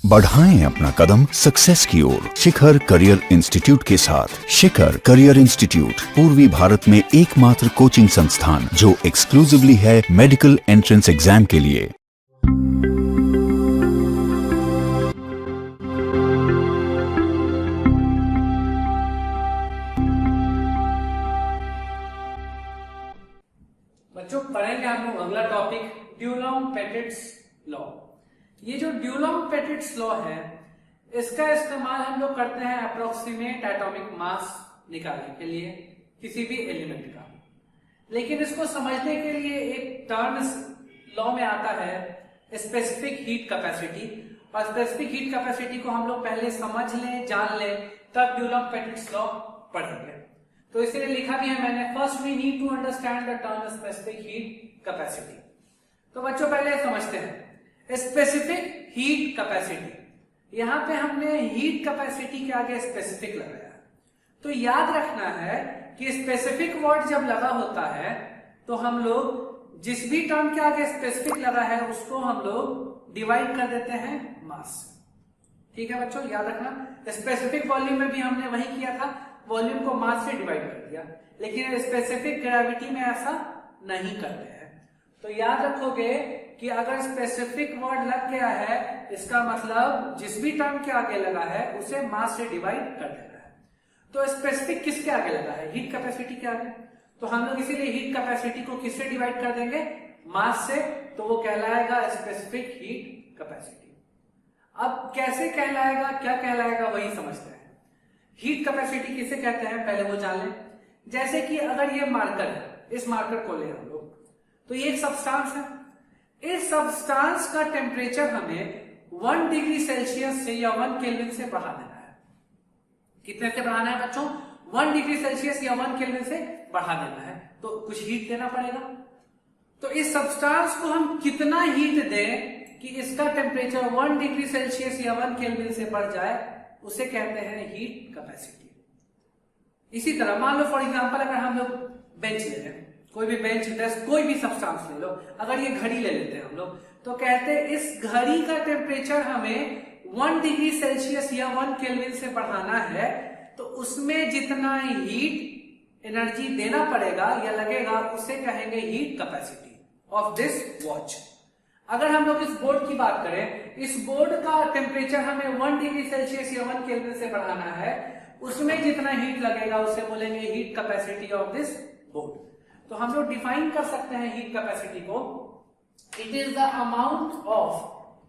बढ़ाएं अपना कदम सक्सेस की ओर शिखर करियर इंस्टीट्यूट के साथ। शिखर करियर इंस्टीट्यूट पूर्वी भारत में एकमात्र कोचिंग संस्थान जो एक्सक्लूसिवली है मेडिकल एंट्रेंस एग्जाम के लिए। बच्चों पढ़ेंगे हम लोग अगला टॉपिक ड्यूलॉन्ग-पेटिट्स लॉ। ये जो ड्यूलॉन्ग-पेटिट्स लॉ है इसका इस्तेमाल हम लोग करते हैं अप्रोक्सीमेट एटॉमिक मास निकालने के लिए किसी भी एलिमेंट का। लेकिन इसको समझने के लिए एक टर्म लॉ में आता है स्पेसिफिक हीट कैपेसिटी, और स्पेसिफिक हीट कैपेसिटी को हम लोग पहले समझ लें, जान लें, तब ड्यूलॉन्ग-पेटिट्स लॉ पढ़ेंगे। तो इसलिए लिखा भी है मैंने, first we need to understand the term specific heat capacity. तो बच्चों पहले समझते हैं स्पेसिफिक हीट कैपेसिटी। यहां पे हमने हीट कैपेसिटी के आगे स्पेसिफिक लगाया, तो याद रखना है कि स्पेसिफिक वर्ड जब लगा होता है तो हम लोग जिस भी टर्म के आगे स्पेसिफिक लगा है उसको हम लोग डिवाइड कर देते हैं मास। ठीक है बच्चों, याद रखना। स्पेसिफिक वॉल्यूम में भी हमने वही किया था, वॉल्यूम को मास से डिवाइड कर दिया, लेकिन स्पेसिफिक ग्रेविटी में ऐसा नहीं करते हैं। तो याद रखोगे कि अगर स्पेसिफिक वर्ड लग गया है इसका मतलब जिस भी टर्म के आगे लगा है उसे मास से डिवाइड कर देना है। तो स्पेसिफिक किसके आगे लगा है? हीट कैपेसिटी के आगे। तो हम लोग इसीलिए हीट कैपेसिटी को किससे डिवाइड कर देंगे? मास से। तो वो कहलाएगा स्पेसिफिक हीट कैपेसिटी। अब कैसे कहलाएगा, क्या कहलाएगा, वही समझते हैं। हीट कैपेसिटी किसे कहते हैं पहले वो जान लें। जैसे कि अगर ये मार्कर है, इस मार्कर को ले हम लोग, तो ये एक सब्सटेंस है। इस सब्सटेंस का टेम्परेचर हमें 1 डिग्री सेल्सियस से या 1 केल्विन से बढ़ा देना है। कितने से बढ़ाना है बच्चों? 1 डिग्री सेल्सियस या 1 केल्विन से बढ़ा देना है। तो कुछ हीट देना पड़ेगा। तो इस सब्सटेंस को हम कितना हीट दें कि इसका टेम्परेचर 1 डिग्री सेल्सियस या 1 केल्विन से बढ़ जाए, उसे कहते हैं हीट कैपेसिटी। इसी तरह मान लो फॉर एग्जांपल अगर हम लोग बेंच ले लें, कोई भी बेंच, डेस्क, कोई भी सब्सटेंस ले लो, अगर ये घड़ी ले लेते हैं हम लोग, तो कहते हैं इस घड़ी का टेम्परेचर हमें 1 डिग्री सेल्सियस या 1 केल्विन से बढ़ाना है, तो उसमें जितना हीट एनर्जी देना पड़ेगा या लगेगा उसे कहेंगे heat capacity of this watch. अगर हम लोग इस बोर्ड की बात करें, इस बोर्ड का टेम्परेचर हमें 1 डिग्री सेल्सियस या 1 केल्विन से बढ़ाना है, उसमें जितना हीट लगेगा उसे बोलेंगे heat capacity of this board. तो हम लोग डिफाइन कर सकते हैं हीट कैपेसिटी को, it is the amount of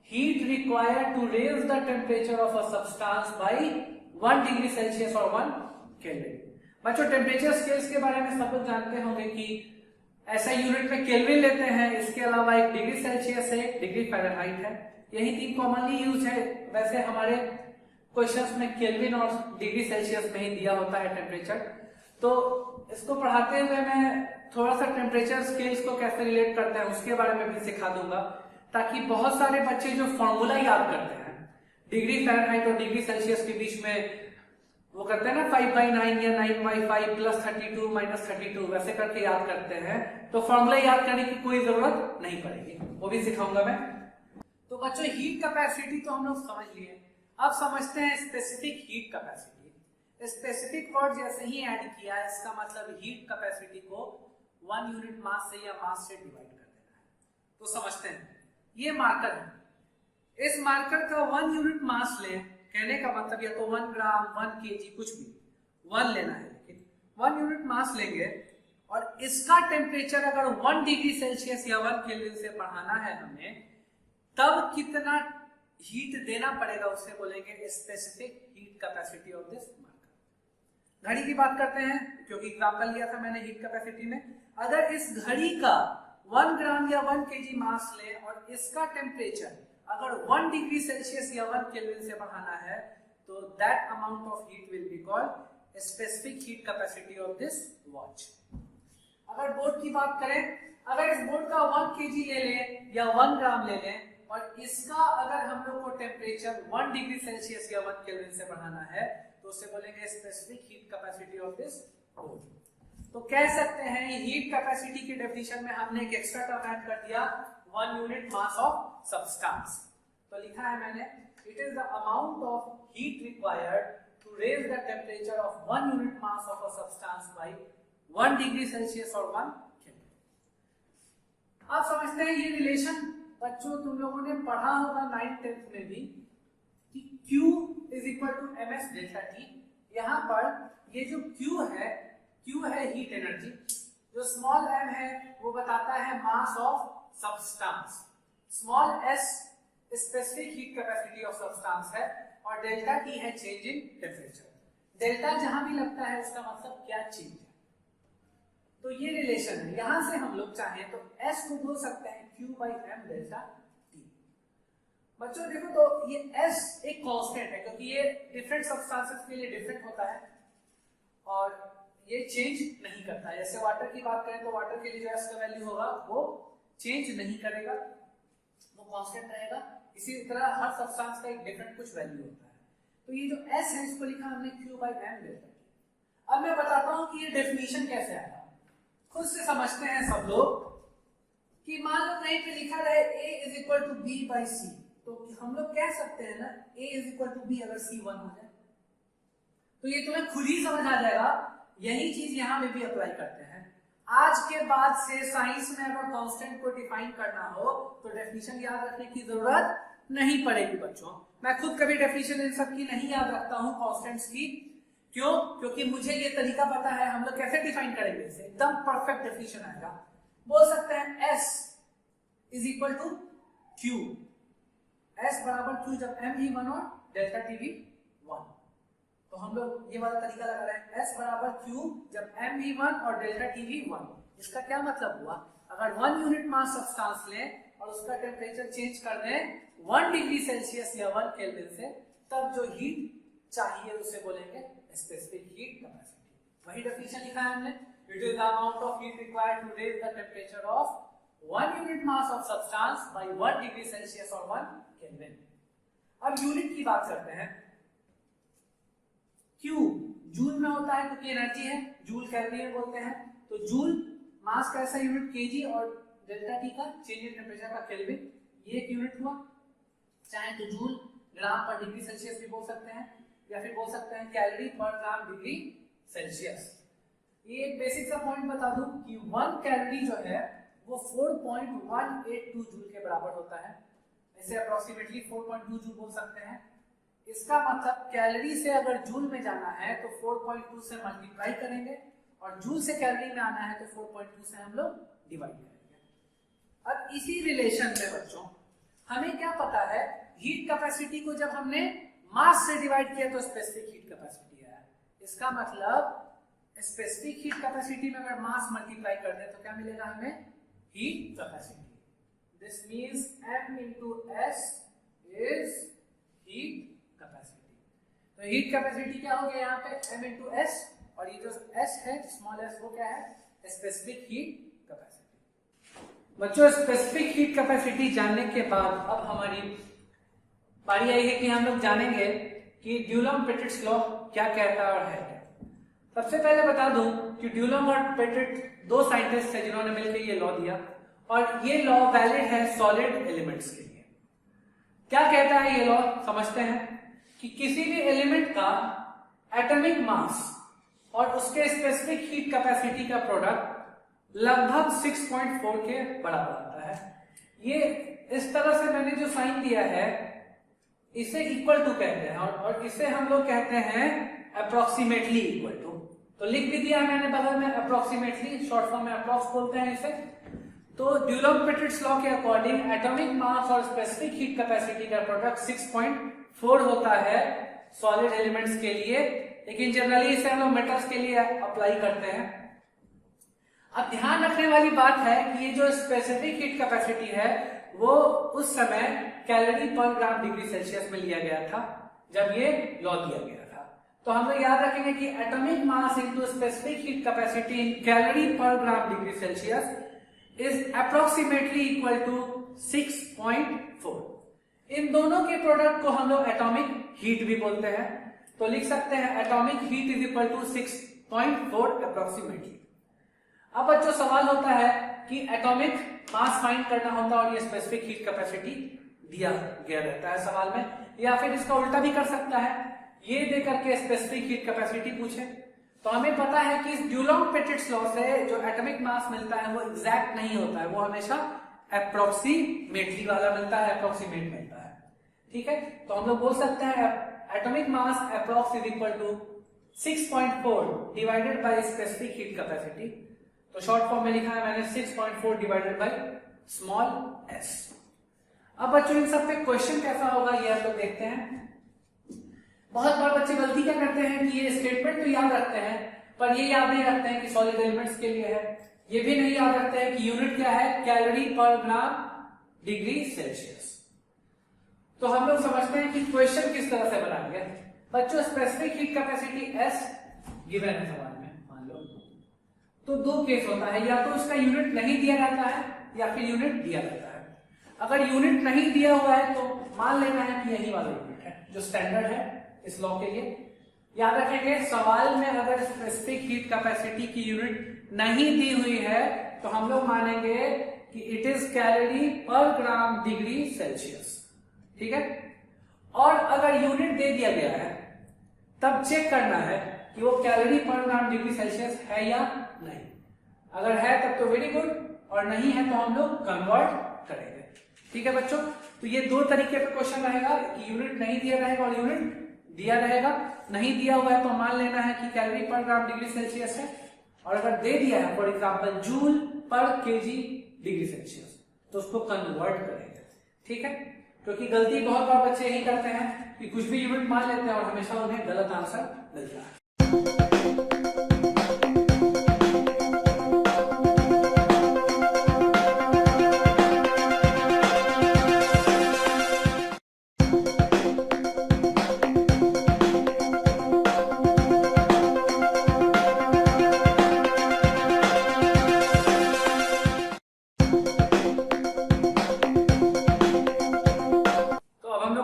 heat required to raise the temperature of a substance by 1 degree Celsius और 1 केल्विन। बच्चों टेम्परेचर स्केल्स के बारे में सब लोग जानते होंगे कि ऐसा यूनिट में केल्विन लेते हैं, इसके अलावा एक डिग्री सेल्सियस है, एक डिग्री फ़ारेनहाइट है। यही 3 कॉमनली यूज है। वैसे हमारे क्वेश्चंस में केल्विन और डिग्री सेल्सियस में ही दिया होता है टेम्परेचर। तो इसको पढ़ाते हुए मैं थोड़ा सा टेम्परेचर स्केल्स को कैसे रिलेट करते हैं उसके बारे में भी सिखा दूंगा, ताकि बहुत सारे बच्चे जो फॉर्मूला याद करते हैं डिग्री फ़ारेनहाइट और डिग्री सेल्सियस के बीच में, वो करते हैं ना 5/9 या 9/5 प्लस 32 माइनस 32, वैसे करके याद करते हैं, तो फॉर्मूला याद करने की कोई जरूरत नहीं पड़ेगी, वो भी सिखाऊंगा मैं। तो बच्चों हीट कैपेसिटी तो हम लोग समझ लिए, अब समझते हैं specific heat capacity. Specific word जैसे ही ऐड किया, इसका मतलब हीट कैपेसिटी को 1 यूनिट मास से या मास से डिवाइड कर देना है। तो समझते हैं, ये मार्कर है, इस मार्कर का 1 यूनिट मास ले, कहने का मतलब या तो 1 ग्राम, 1 केजी, कुछ भी 1 लेना है, लेकिन 1 यूनिट मास लेंगे और इसका टेम्परेचर अगर 1 डिग्री सेल्सियस या 1 केल्विन से बढ़ाना है हमें, तब कितना हीट देना पड़ेगा उसे बोलेंगे specific heat capacity of this marker. घड़ी की बात करते हैं क्योंकि एग्जांपल लिया था मैंने हीट कैपेसिटी में। अगर इस घड़ी का 1 ग्राम या 1 केजी मास ले और इसका टेम्परेचर अगर 1 डिग्री सेल्सियस या 1 केल्विन से बढ़ाना है, तो that amount of heat will be called specific heat capacity of this watch. अगर बोर्ड की बात करें, अगर इस बोर्ड का 1 केजी ले लें या 1 ग्राम ले लें और इसका अगर हम लोग को टेम्परेचर 1 डिग्री सेल्सियस या 1 केल्विन से बढ़ाना है, तो उसे बोलेंगे specific heat capacity of this board. तो कह सकते हैं हीट कैपेसिटी की डेफिनेशन में हमने एक एक्स्ट्रा टर्म ऐड कर दिया, 1 यूनिट मास ऑफ सब्सटेंस। तो लिखा है मैंने It is the amount of heat required to raise the temperature of 1 unit mass of a substance by 1 degree Celsius or 1 Kelvin. आप समझते हैं ये रिलेशन बच्चों तुम लोगों ने पढ़ा होगा 9th 10th में भी कि Q is equal to ms delta T। यहाँ पर ये जो Q है हीट एनर्जी, जो स्मॉल m है वो बताता है मास of substance, small s specific heat capacity of substance है, और डेल्टा T है चेंज इन टेम्परेचर। डेल्टा जहां भी लगता है उसका मतलब क्या चेंज है, तो ये रिलेशन है। यहां से हम लोग चाहें तो S को बोल सकते हैं Q/m डेल्टा T। बच्चों देखो तो ये S एक कांस्टेंट है क्योंकि ये डिफरेंट सब्सटेंसेस के लिए डिफरेंट होता है और ये चेंज नहीं करता है। जैसे वाटर की बात करें तो वाटर के लिए जो S का वैल्यू होगा वो चेंज नहीं करेगा, वो कांस्टेंट रहेगा। इसी तरह हर सब्सटेंस का एक डिफरेंट कुछ वैल्यू होता है। तो ये जो S है इसको लिखा हमने Q/m डेल्टा T। अब मैं बताता हूं कि ये डेफिनेशन कैसे आया, खुद से समझते हैं सब लोग। कि मान लो कहीं पे लिखा रहे A is equal to B by C, तो हम लोग कह सकते हैं ना A is equal to B अगर C 1 हो जाए तो ये तुम्हें खुद ही समझ आ जाएगा। यही चीज यहाँ में भी अप्लाई करते हैं। आज के बाद से साइंस में अगर कांस्टेंट को डिफाइन करना हो तो डेफिनेशन याद रखने की जरूरत नहीं पड़ेगी बच्चों। मैं खुद कभी डेफिनेशन इन सब की नहीं याद रखता हूँ कांस्टेंट्स की। क्यों? क्योंकि मुझे ये तरीका पता है हम लोग कैसे डिफाइन करेंगे इसे, एकदम परफेक्ट डेफिनेशन आएगा। बोल सकते हैं S is equal to Q, S बराबर Q जब M ही 1 और डेल्टा T भी 1। तो हम लोग ये वाला तरीका लगा रहे हैं, S बराबर Q जब M भी 1 और डेल्टा T भी 1। इसका क्या मतलब हुआ, अगर 1 यूनिट मास सब्सटेंस लें और उसका टेम्परेचर चेंज कर दें 1 डिग्री सेल्सियस या 1 केल्विन से, तब जो हीट चाहिए उसे बोलेंगे स्पेसिफिक हीट कैपेसिटी। वही डेफिनेशन लिखा है हमने, it is the amount of heat required to raise the temperature of 1 unit mass of substance by 1 degree Celsius और 1 केल्विन। अब यूनिट की बात करते हैं। Q जूल में होता है क्योंकि एनर्जी है, जूल कैलोरी बोलते हैं। तो जूल मास का ऐसा यूनिट केजी और डेल्टा टी का चेंज इन टेम्परेचर का केल्विन, ये एक यूनिट हुआ। चाहे तो जूल ग्राम पर डिग्री सेल्सियस भी बोल सकते हैं या फिर बोल सकते हैं calorie per gram degree Celsius. ये एक बेसिक सा पॉइंट बता दूं कि 1 कैलोरी जो है वो 4.182 जूल के बराबर होता है। इसे अप्रोक्सीमेटली 4.2 जूल बोल सकते हैं। इसका मतलब कैलोरी से अगर जूल में जाना है तो 4.2 से मल्टीप्लाई करेंगे और जूल से कैलोरी में आना है तो 4.2 से हम लोग डिवाइड करेंगे। अब इसी रिलेशन में बच्चों हमें क्या पता है, हीट कैपेसिटी को जब हमने मास से डिवाइड किया तो स्पेसिफिक हीट कैपेसिटी आया। इसका मतलब स्पेसिफिक हीट कैपेसिटी में अगर मास मल्टीप्लाई कर दें तो क्या मिलेगा हमें, heat capacity. This means m into s is heat capacity. तो हीट कैपेसिटी क्या हो गया यहाँ पे m into s, और ये जो s है स्मॉल s वो क्या है, स्पेसिफिक हीट कैपेसिटी। बच्चों स्पेसिफिक हीट कैपेसिटी जानने के बाद अब हमारी बारी आई है कि हम लोग जानेंगे कि ड्यूलम-पेटिट्स लॉ क्या कहता है और है क्या। सबसे पहले बता दूं कि ड्यूलम और पेटिट दो साइंटिस्ट थे जिन्होंने मिलकर ये लॉ दिया, और ये लॉ वैलिड है सॉलिड एलिमेंट्स के लिए। क्या कहता है ये लॉ, समझते हैं कि किसी भी एलिमेंट का एटॉमिक मास और उसके स्पेसिफिक हीट कैपेसिटी का प्रोडक्ट लगभग 6.4 के बराबर आता है। ये इस तरह से मैंने जो साइन दिया है इसे इक्वल टू कहते हैं और इसे हम लोग कहते हैं अप्रोक्सीमेटली इक्वल टू। तो लिख भी दिया मैंने बगल में अप्रोक्सीमेटली, शॉर्ट फॉर्म में अप्रॉक्स बोलते हैं इसे। तो ड्यूलम-पेटिट्स लॉ के अकॉर्डिंग एटॉमिक मास और स्पेसिफिक हीट कैपेसिटी का प्रोडक्ट 6.4 होता है सॉलिड एलिमेंट्स के लिए, लेकिन जनरली इसे हम लोग मेटल्स के लिए अप्लाई करते हैं। अब ध्यान रखने वाली बात है कि ये जो स्पेसिफिक हीट कैपेसिटी है वो उस समय calorie per gram degree Celsius में लिया गया था जब ये लॉ दिया गया था। तो हम लोग याद रखेंगे कि atomic mass into specific heat capacity in calorie per gram degree Celsius is approximately equal to 6.4। इन दोनों के प्रोडक्ट को हम लोग एटॉमिक हीट भी बोलते हैं। तो लिख सकते हैं atomic heat is equal to 6.4 approximately. अब बच्चों सवाल होता है कि एटॉमिक मास फाइंड करना होता है और ये स्पेसिफिक हीट कैपेसिटी दिया गया रहता है सवाल में, या फिर इसका उल्टा भी कर सकता है, ये दे करके स्पेसिफिक हीट कैपेसिटी पूछे। तो हमें पता है कि इस ड्यूलॉन्ग पेटिट्स लॉ से जो एटॉमिक मास मिलता है वो एग्जैक्ट नहीं होता है, वो हमेशा अप्रोक्सीमेटली वाला मिलता है, अप्रोक्सीमेट मिलता है। ठीक है, तो हम लोग बोल सकते हैं atomic mass approx is equal to 6.4 divided by specific heat capacity. तो शॉर्ट फॉर्म में लिखा है मैंने 6.4 डिवाइडेड बाय स्मॉल एस। अब बच्चों इन सब पे क्वेश्चन कैसा होगा ये आप लोग देखते हैं। बहुत बार बच्चे गलती क्या करते हैं कि ये स्टेटमेंट तो याद रखते हैं पर ये याद नहीं रखते हैं कि सॉलिड एलिमेंट्स के लिए है, ये भी नहीं याद रखते हैं कि यूनिट क्या है, calorie per gram degree Celsius. तो हम लोग समझते हैं कि क्वेश्चन किस तरह से बनाएंगे। बच्चों specific heat capacity S given है सवाल में, मान लो तो दो केस होता है, या तो उसका यूनिट नहीं दिया जाता है या फिर यूनिट दिया जाता है। अगर यूनिट नहीं दिया हुआ है तो मान लेना है कि यही वाला यूनिट है जो स्टैंडर्ड है इस लॉ के लिए। याद रखेंगे सवाल में अगर स्पेसिफिक हीट कैपेसिटी की यूनिट नहीं दी हुई है तो हम लोग मानेंगे कि it is calorie per gram degree Celsius. ठीक है, और अगर यूनिट दे दिया गया है तब चेक करना है कि वो calorie per gram degree Celsius है या नहीं। अगर है तब तो वेरी गुड, और नहीं है तो हम लोग कन्वर्ट करेंगे। ठीक है बच्चों, तो ये दो तरीके का क्वेश्चन रहेगा कि यूनिट नहीं दिया रहेगा और यूनिट दिया रहेगा। नहीं दिया हुआ है तो मान लेना है कि calorie per gram degree Celsius है, और अगर दे दिया है फॉर एग्जांपल जूल पर केजी डिग्री सेल्सियस तो उसको कन्वर्ट करेंगे। ठीक है, क्योंकि गलती बहुत बार बच्चे यही करते हैं कि कुछ भी यूनिट मान लेते हैं और हमेशा उन्हें गलत आंसर मिलता है।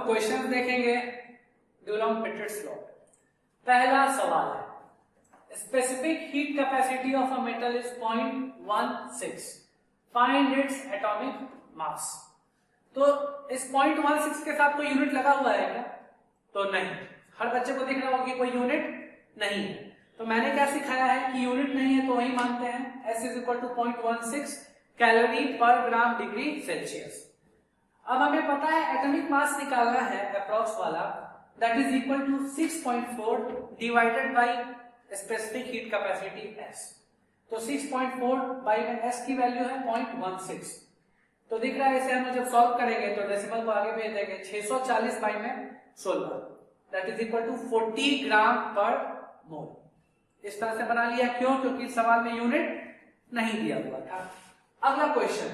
क्वेश्चन देखेंगे डुलॉन्ग पेटिट्स लॉ। पहला सवाल है specific heat capacity of a metal is 0.16, find its atomic mass. तो इस 0.16 के साथ कोई यूनिट लगा हुआ है क्या? तो नहीं, हर बच्चे को दिख रहा होगा कि कोई यूनिट नहीं है। तो मैंने क्या सिखाया है कि यूनिट नहीं है तो वही मानते हैं S is equal to 0.16 calorie per gram degree Celsius. अब हमें पता है एटॉमिक मास निकालना है अप्रॉक्स वाला, that is equal to 6.4 divided by specific heat capacity S। तो 6.4 बाई में S की वैल्यू है 0.16। तो दिख रहा है इसे हम जब सॉल्व करेंगे तो डेसिमल को आगे भेज देंगे 640 बाई में 16, दैट इज इक्वल टू 40 ग्राम पर मोल। इस तरह से बना लिया, क्यों? क्योंकि सवाल में यूनिट नहीं दिया हुआ था। अगला question,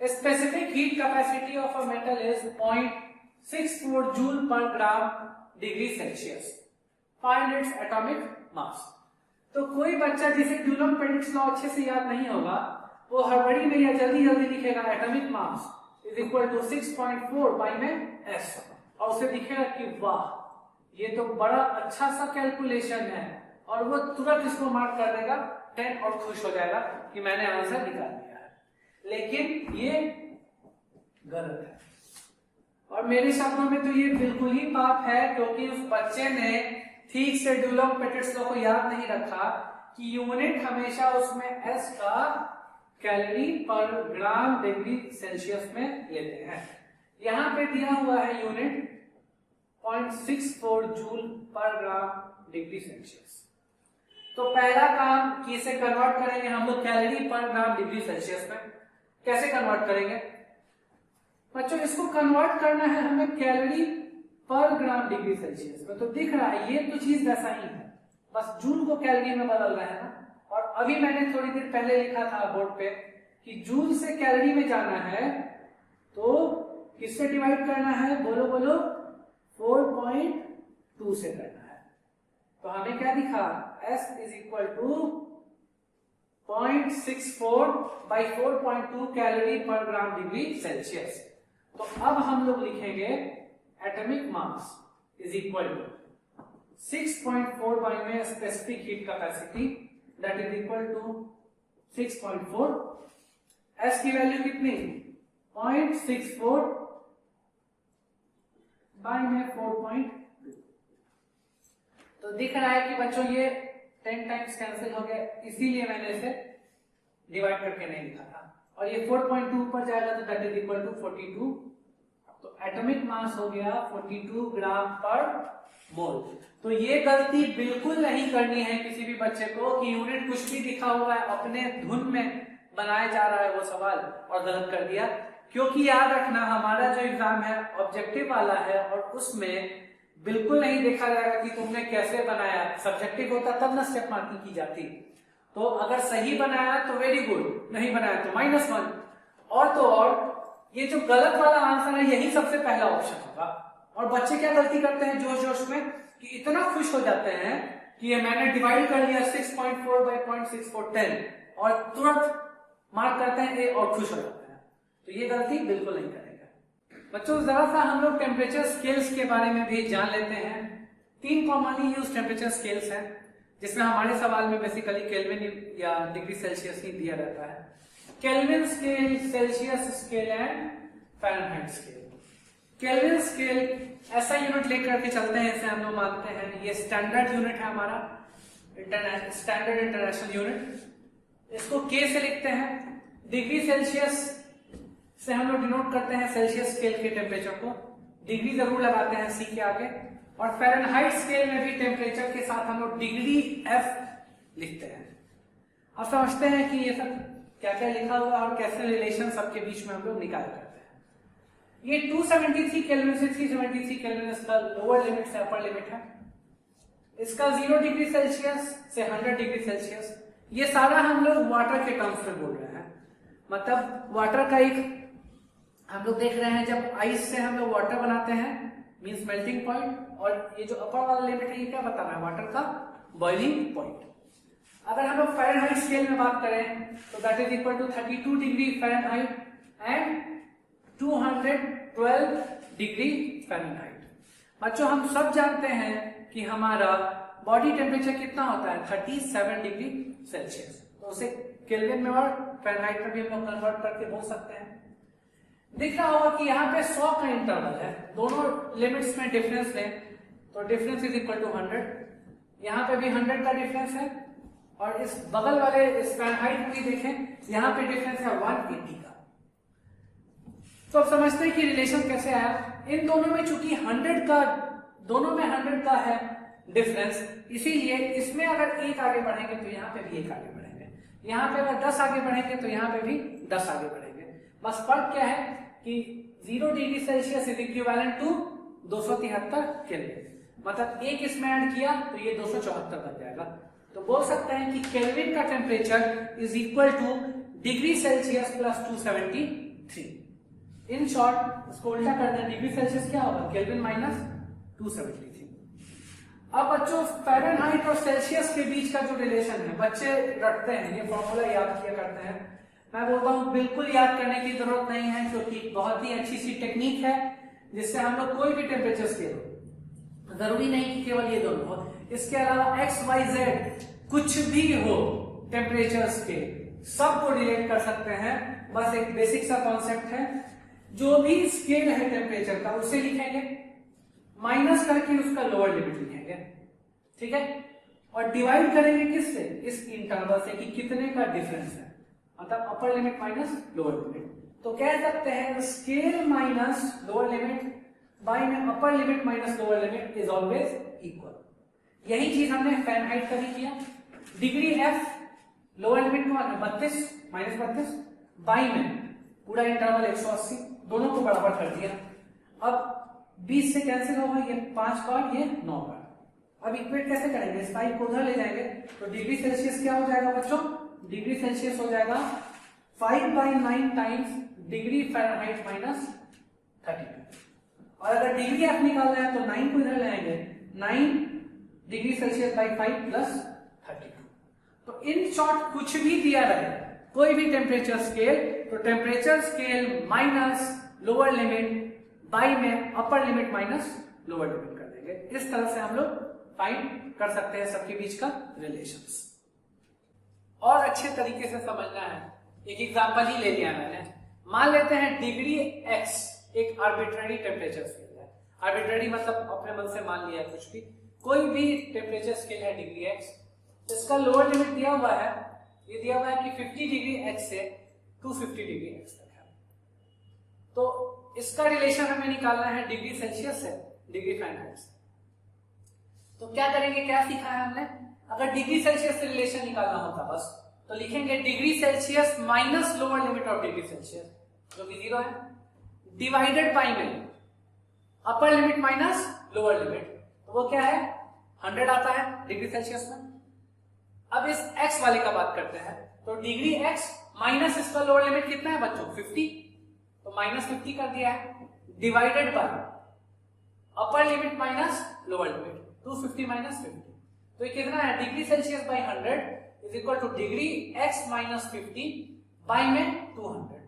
specific heat capacity of a metal is 0.64 joule पर gram degree Celsius, find its atomic mass. तो कोई बच्चा जिसे डुलॉन्ग पेटिट्स लॉ अच्छे से याद नहीं होगा वो हड़बड़ी में या जल्दी जल्दी लिखेगा atomic mass is equal to 6.4 by में S, और उसे दिखेगा कि वाह ये तो बड़ा अच्छा सा कैलकुलेशन है, और वो तुरंत इसको मार्क कर देगा 10 और खुश हो जाएगा कि मैंने आंसर निकाल दिया है। लेकिन ये गलत है, और मेरे शब्दों में तो ये बिल्कुल ही पाप है, क्योंकि उस बच्चे ने ठीक से डुलॉन्ग पेटिट्स लॉ को याद नहीं रखा कि यूनिट हमेशा उसमें S का calorie per gram degree Celsius में लेते हैं। यहां पे दिया हुआ है यूनिट 0.64 जूल पर ग्राम डिग्री सेल्सियस। तो पहला काम कि इसे कन्वर्ट करेंगे हम लोग calorie per gram degree Celsius में। कैसे कन्वर्ट करेंगे बच्चों? इसको कन्वर्ट करना है हमें calorie per gram degree Celsius में। तो दिख रहा है ये तो चीज वैसा ही है, बस जूल को कैलोरी में बदल रहे हैं ना। और अभी मैंने थोड़ी देर पहले लिखा था बोर्ड पे कि जूल से कैलोरी में जाना है तो किससे डिवाइड करना है? बोलो बोलो, 4.2 से करना है। तो हमें क्या दिखा? S is equal to 0.64 by 4.2 calorie per gram degree Celsius. तो अब हम लोग लिखेंगे atomic mass is equal to 6.4 by में specific heat capacity that is equal to 6.4। S की वैल्यू कितनी? 0.64 बाई में 4.2। तो दिख रहा है कि बच्चों ये 10 टाइम्स कैंसिल हो गया, इसीलिए मैंने इसे डिवाइड करके नहीं लिखा था। और ये 4.2 ऊपर जाएगा तो दैट इज इक्वल टू 42। तो एटॉमिक मास हो गया 42 ग्राम पर मोल। तो ये गलती बिल्कुल नहीं करनी है किसी भी बच्चे को कि यूनिट कुछ भी लिखा हुआ है अपने धुन में बनाया जा रहा है वो सवाल और गलत कर दिया। क्योंकि याद रखना हमारा जो एग्जाम है ऑब्जेक्टिव वाला है और उसमें बिल्कुल नहीं देखा जाएगा कि तुमने कैसे बनाया। सब्जेक्टिव होता तब ना स्टेप मार्किंग की जाती। तो अगर सही बनाया तो वेरी गुड, नहीं बनाया तो -1। और तो और ये जो गलत वाला आंसर है यही सबसे पहला ऑप्शन होगा। और बच्चे क्या गलती करते हैं जोश जोश में कि इतना खुश हो जाते हैं कि ये मैंने डिवाइड कर लिया 6.4 बाई 0.6410 और तुरंत मार्क करते हैं ए और खुश हो जाते हैं। तो ये गलती बिल्कुल नहीं करेगा। बच्चों जरा सा हम लोग टेम्परेचर स्केल्स के बारे में भी जान लेते हैं। 3 कॉमनली यूज टेम्परेचर स्केल्स हैं जिसमें हमारे सवाल में बेसिकली केल्विन या डिग्री सेल्सियस ही दिया रहता है। Kelvin scale, Celsius scale and Fahrenheit scale. Kelvin scale ऐसा यूनिट लेकर के चलते हैं, इसे हम लोग मानते हैं ये स्टैंडर्ड यूनिट है हमारा, स्टैंडर्ड इंटरनेशनल यूनिट। इसको के से लिखते हैं। डिग्री सेल्सियस से हम लोग डिनोट करते हैं सेल्सियस स्केल के टेम्परेचर को, डिग्री जरूर लगाते हैं सी के आगे। और फ़ारेनहाइट स्केल में भी टेम्परेचर के साथ हम लोग डिग्री एफ लिखते हैं। अब समझते हैं कि ये सब क्या क्या लिखा हुआ और कैसे रिलेशन सबके बीच में हम लोग निकाल करते हैं। ये 273 केल्विन से 373 केल्विन इसका लोअर लिमिट से अपर लिमिट है। इसका 0 डिग्री सेल्सियस से 100 डिग्री सेल्सियस, ये सारा हम लोग वाटर के टर्म्स में बोल रहे हैं। मतलब वाटर का एक हम लोग देख रहे हैं जब आइस से हम लोग वाटर बनाते हैं मींस मेल्टिंग पॉइंट, और ये जो अपर वाला लिमिट है ये क्या बता रहा है वाटर का बॉइलिंग पॉइंट। अगर हम लोग फ़ारेनहाइट स्केल में बात करें तो that is equal to 32 degree Fahrenheit and 212 degree Fahrenheit. बच्चों हम सब जानते हैं कि हमारा बॉडी टेम्परेचर कितना होता है 37 डिग्री सेल्सियस। तो उसे केल्विन में और फ़ारेनहाइट में भी हम लोग कन्वर्ट करके बोल सकते हैं। दिख रहा होगा कि यहाँ पे 100 का इंटरवल है, दोनों लिमिट्स में डिफरेंस है तो डिफरेंस इज इक्वल टू 100। यहाँ पे भी 100 का डिफरेंस है और इस बगल वाले इस फ़ारेनहाइट में भी देखें यहाँ पे डिफरेंस है 180 का। तो अब समझते हैं कि रिलेशन कैसे आया। इन दोनों में चूंकि 100 का, दोनों में 100 का है डिफरेंस, इसीलिए इसमें अगर 1 आगे बढ़ेंगे तो यहाँ पे भी 1 आगे बढ़ेंगे, यहाँ पे अगर 10 आगे बढ़ेंगे तो यहाँ पे भी 10 आगे बढ़ेंगे। बस फर्क क्या है कि 0 degree Celsius is equivalent to 273 kelvin. मतलब 1 इसमें ऐड किया तो ये 274 बन जाएगा। तो बोल सकते हैं कि केल्विन का temperature is equal two degree Celsius plus 273। In short इसको उल्टा कर दें, डिग्री सेल्सियस क्या होगा केल्विन माइनस 273। अब बच्चों फ़ारेनहाइट और सेल्सियस के बीच का जो रिलेशन है बच्चे रखते हैं, ये फॉर्मूला याद किया करते हैं। मैं बोलता हूं बिल्कुल याद करने की जरूरत नहीं है क्योंकि बहुत ही अच्छी सी टेक्निक है जिससे हम लोग कोई भी टेम्परेचर स्केल हो, जरूरी नहीं कि केवल ये दोनों हो, इसके अलावा एक्स वाई जेड कुछ भी हो टेम्परेचर स्केल सबको रिलेट कर सकते हैं। बस एक बेसिक सा कॉन्सेप्ट है, जो भी स्केल है टेम्परेचर का उसे लिखेंगे माइनस करके उसका लोअर लिमिट लिखेंगे, ठीक है, और डिवाइड करेंगे किससे, इस इंटरवल से कि कितने का डिफरेंस है, मतलब upper limit minus lower limit. तो कह सकते हैं scale minus lower limit by में upper limit minus lower limit is always equal. यही चीज हमने फ़ारेनहाइट का भी किया। डिग्री एफ लोअर लिमिट में 32 माइनस 32 बाई में पूरा इंटरवल 180, दोनों को बराबर कर दिया। अब 20 से कैंसिल होगा, ये 5 बार ये 9 बार। अब इक्वेट कैसे करेंगे, इस 5 को उधर ले जाएंगे तो डिग्री सेल्सियस क्या हो जाएगा बच्चों, डिग्री सेल्सियस हो जाएगा 5/9 टाइम्स डिग्री फ़ारेनहाइट माइनस 32। और अगर डिग्री आप निकालना है तो 9 को इधर लाएंगे, 9 डिग्री सेल्सियस बाई 5 प्लस 32। तो इन शॉर्ट कुछ भी दिया रहे कोई भी टेम्परेचर स्केल, तो temperature scale minus lower limit by में upper limit minus lower limit कर देंगे। इस तरह से हम लोग फाइंड कर सकते हैं सबके बीच का रिलेशंस। और अच्छे तरीके से समझना है, एक एग्जांपल ही ले लिया मैंने। मान लेते हैं डिग्री एक्स एक आर्बिट्ररी टेम्परेचर स्केल है। आर्बिट्रेरी मतलब अपने मन से मान लिया कुछ भी, कोई भी टेम्परेचर स्केल है डिग्री एक्स, इसका लोअर लिमिट दिया हुआ है, ये दिया हुआ है कि 50 डिग्री एक्स से 250 डिग्री एक्स तक है। तो इसका रिलेशन हमें निकालना है डिग्री सेल्सियस से डिग्री फ़ारेनहाइट से। तो क्या करेंगे, क्या सीखा है हमने, अगर डिग्री सेल्सियस से रिलेशन निकालना होता बस तो लिखेंगे degree Celsius minus lower limit of degree Celsius जो कि 0 है, डिवाइडेड बाई में upper limit minus lower limit, तो वो क्या है 100 आता है डिग्री सेल्सियस में। अब इस x वाले का बात करते हैं, तो डिग्री x माइनस इसका लोअर लिमिट कितना है बच्चों 50, तो -50 कर दिया है, divided by upper limit minus lower limit 250 minus 50, तो ये कितना है degree Celsius by 100 is equal two degree x minus 50 by में 200,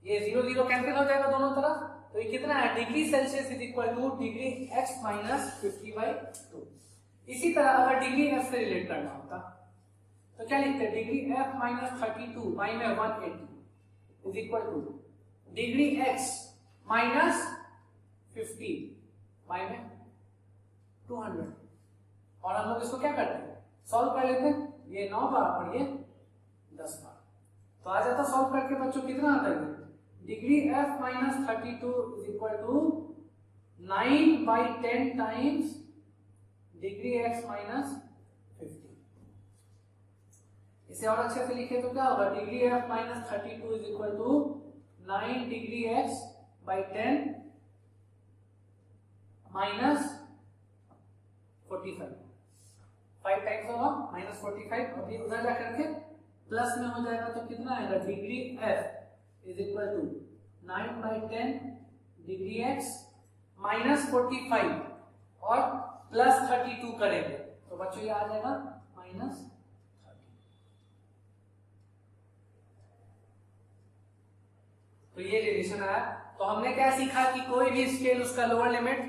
ये 0 0 कैंसिल हो जाएगा दोनों तरफ, तो ये कितना है degree Celsius is equal two degree x minus 50 by 2। इसी तरह अगर डिग्री f से रिलेट करना होता तो क्या लिखते हैं, डिग्री f माइनस 32 बाई में 180 is equal two degree x minus 50 by में 200, और हम लोग इसको क्या करते हैं सॉल्व कर लेते हैं, ये 9 बार और ये 10 बार, तो आ जाता सॉल्व करके बच्चों कितना आता है degree f minus 32 is equal to 9 by 10 times degree x minus 50। इसे और अच्छे से लिखे तो क्या होगा, degree f minus 32 is equal to 9 degree x by 10 minus 45, 5 times होगा माइनस 45, अभी उधर जा करके प्लस में हो जाएगा तो कितना आएगा degree f is equal to 9 by 10 degree x minus 45 और प्लस 32 करेंगे तो बच्चों ये आ जाएगा माइनस 30। तो ये रिलेशन आया। तो हमने क्या सीखा कि कोई भी स्केल उसका लोअर लिमिट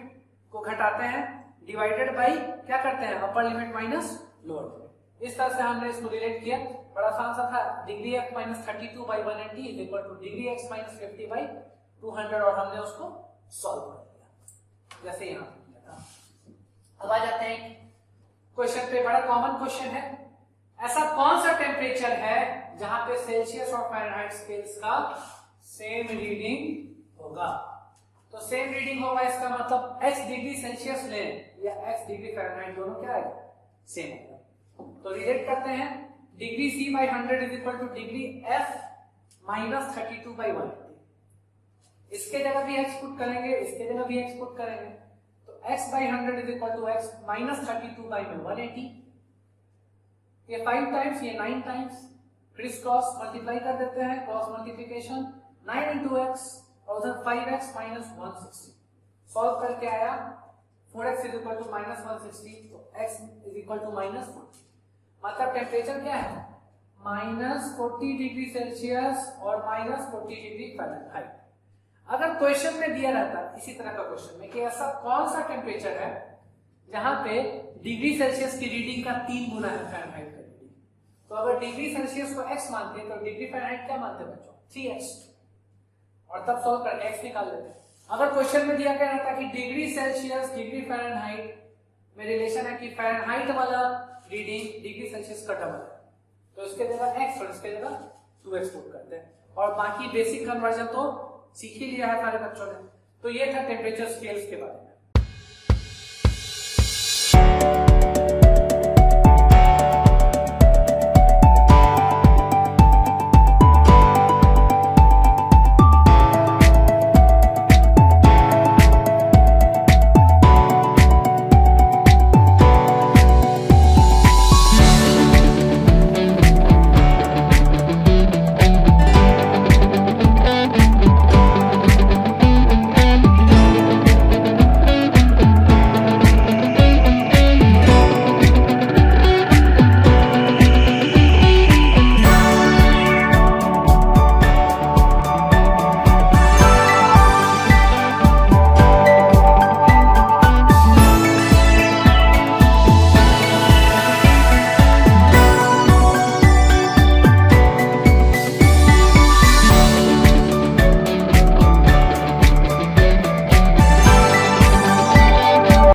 को घटाते हैं, डिवाइडेड बाई क्या करते हैं अपर लिमिट माइनस लोअर लिमिट। इस तरह से हमने इसको रिलेट किया, बड़ा आसान सा था। Degree f minus 32 by 180 is equal two degree x minus 50 by 200 और हमने उसको सॉल्व कर दिया जैसे यहाँ पे किया था। अब आ जाते हैं क्वेश्चन पे, बड़ा कॉमन क्वेश्चन है, ऐसा कौन सा टेम्परेचर है जहां पे सेल्सियस और फ़ारेनहाइट स्केल्स का सेम रीडिंग होगा। तो सेम रीडिंग होगा इसका मतलब x डिग्री सेल्सियस ले या x डिग्री फ़ारेनहाइट दोनों क्या है सेम होगा। तो रिलेट करते हैं, degree c by 100 is equal two degree f minus 32 by 180। इसके जगह भी x पुट करेंगे, इसके जगह भी x पुट करेंगे, तो x by 100 is equal to x minus 32 by में 180, ये 5 टाइम्स ये 9 टाइम्स, क्रिस क्रॉस मल्टीप्लाई कर देते हैं, क्रॉस मल्टीप्लिकेशन 9 इंटू x और उधर 5x माइनस 160, सॉल्व करके आया 4x is equal to minus 160, तो x is equal to minus 40, मतलब टेम्परेचर क्या है माइनस 40 डिग्री सेल्सियस और माइनस 40 डिग्री फ़ारेनहाइट। अगर क्वेश्चन में दिया रहता इसी तरह का क्वेश्चन में कि ऐसा कौन सा टेम्परेचर है जहां पे डिग्री सेल्सियस की रीडिंग का 3 गुना है फ़ारेनहाइट का रीडिंग, तो अगर डिग्री सेल्सियस को x मानते हैं तो डिग्री फ़ारेनहाइट क्या मानते हैं बच्चों 3x, और तब सॉल्व करके x निकाल लेते हैं। अगर क्वेश्चन में दिया गया रहता कि डिग्री सेल्सियस डिग्री फ़ारेनहाइट में रिलेशन है कि फ़ारेनहाइट वाला रीडिंग डिग्री सेल्सियस का डबल है, तो इसके जगह x और इसके जगह 2x पुट करते हैं, और बाकी बेसिक कन्वर्जन तो सीख ही लिया है सारे बच्चों ने। तो ये था टेम्परेचर स्केल्स के बारे में।